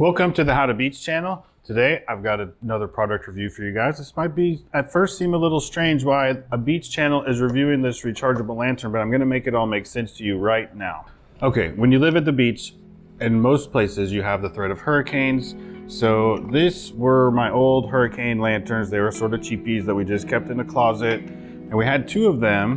Welcome to the How to Beach channel. Today I've got another product review for you guys. This might be at first seem a little strange why a beach channel is reviewing this rechargeable lantern, but I'm going to make it all make sense to you right now. Okay, when you live at the beach, in most places you have the threat of hurricanes. So these were my old hurricane lanterns. They were sort of cheapies that we just kept in the closet, and we had two of them.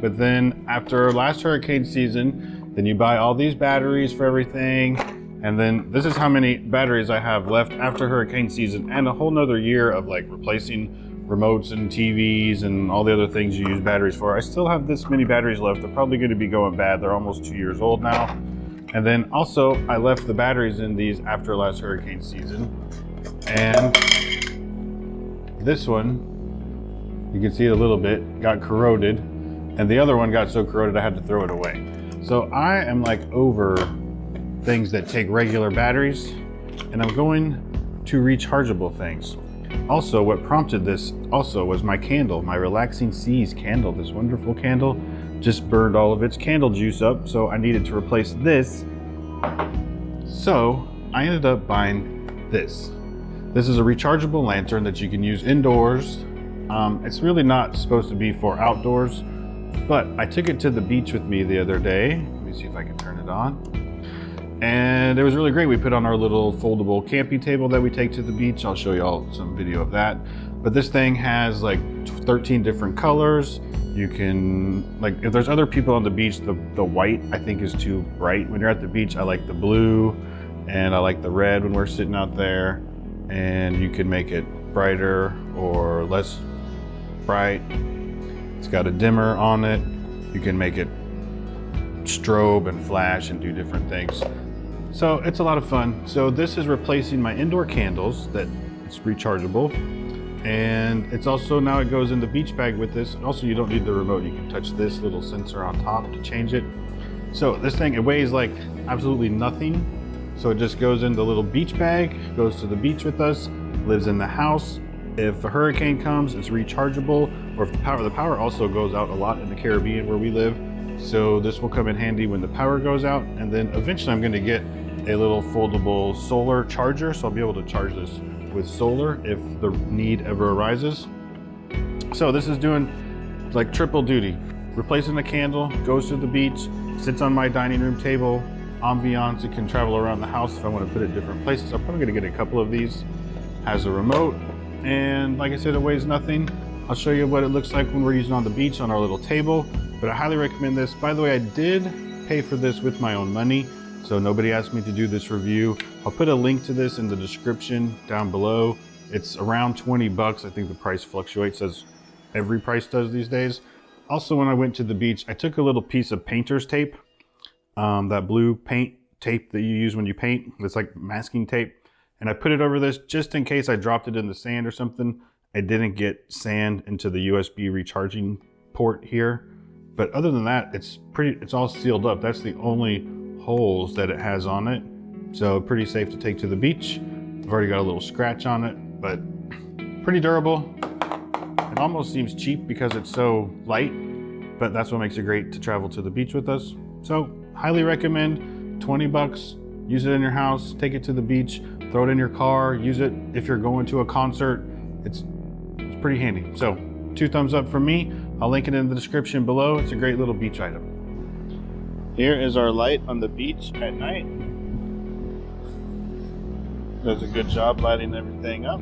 But then after last hurricane season, then you buy all these batteries for everything. And then this is how many batteries I have left after hurricane season, and a whole nother year of like replacing remotes and TVs and all the other things you use batteries for. I still have this many batteries left. They're probably going to be going bad. They're almost 2 years old now. And then also I left the batteries in these after last hurricane season. And this one, you can see it a little bit, got corroded. And the other one got so corroded I had to throw it away. So I am like over things that take regular batteries, and I'm going to rechargeable things. Also, what prompted this also was my candle, my Relaxing Seas candle. This wonderful candle just burned all of its candle juice up, so I needed to replace this. So I ended up buying this. This is a rechargeable lantern that you can use indoors. It's really not supposed to be for outdoors, but I took it to the beach with me the other day. Let me see if I can turn it on. And it was really great. We put on our little foldable camping table that we take to the beach. I'll show you all some video of that. But this thing has like 13 different colors. You can, like, if there's other people on the beach, the white I think is too bright. When you're at the beach, I like the blue and I like the red when we're sitting out there. And you can make it brighter or less bright. It's got a dimmer on it. You can make it strobe and flash and do different things. So it's a lot of fun. So this is replacing my indoor candles that it's rechargeable. And it's also, now it goes in the beach bag with this. Also, you don't need the remote. You can touch this little sensor on top to change it. So this thing, it weighs like absolutely nothing. So it just goes in the little beach bag, goes to the beach with us, lives in the house. If a hurricane comes, it's rechargeable. Or if the power also goes out a lot in the Caribbean where we live. So this will come in handy when the power goes out. And then eventually I'm gonna get a little foldable solar charger. So I'll be able to charge this with solar if the need ever arises. So this is doing like triple duty. Replacing the candle, goes to the beach, sits on my dining room table, ambiance. It can travel around the house if I wanna put it different places. I'm probably gonna get a couple of these. Has a remote, and like I said, it weighs nothing. I'll show you what it looks like when we're using it on the beach on our little table. But I highly recommend this. By the way, I did pay for this with my own money, so nobody asked me to do this review. I'll put a link to this in the description down below. It's around 20 bucks. I think the price fluctuates as every price does these days. Also, when I went to the beach, I took a little piece of painter's tape, that blue paint tape that you use when you paint. It's like masking tape. And I put it over this just in case I dropped it in the sand or something. I didn't get sand into the USB recharging port here. But other than that, it's all sealed up. That's the only holes that it has on it. So pretty safe to take to the beach. I've already got a little scratch on it, but pretty durable. It almost seems cheap because it's so light, but that's what makes it great to travel to the beach with us. So highly recommend, 20 bucks, use it in your house, take it to the beach, throw it in your car, use it if you're going to a concert. It's pretty handy. So 2 thumbs up from me. I'll link it in the description below. It's a great little beach item. Here is our light on the beach at night. Does a good job lighting everything up.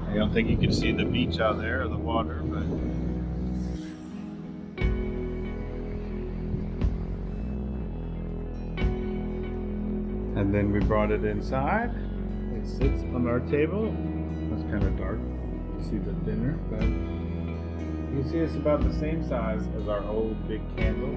I don't think you can see the beach out there or the water, but and then we brought it inside. It sits on our table. It's kind of dark. You see the dinner, but you can see it's about the same size as our old big candle.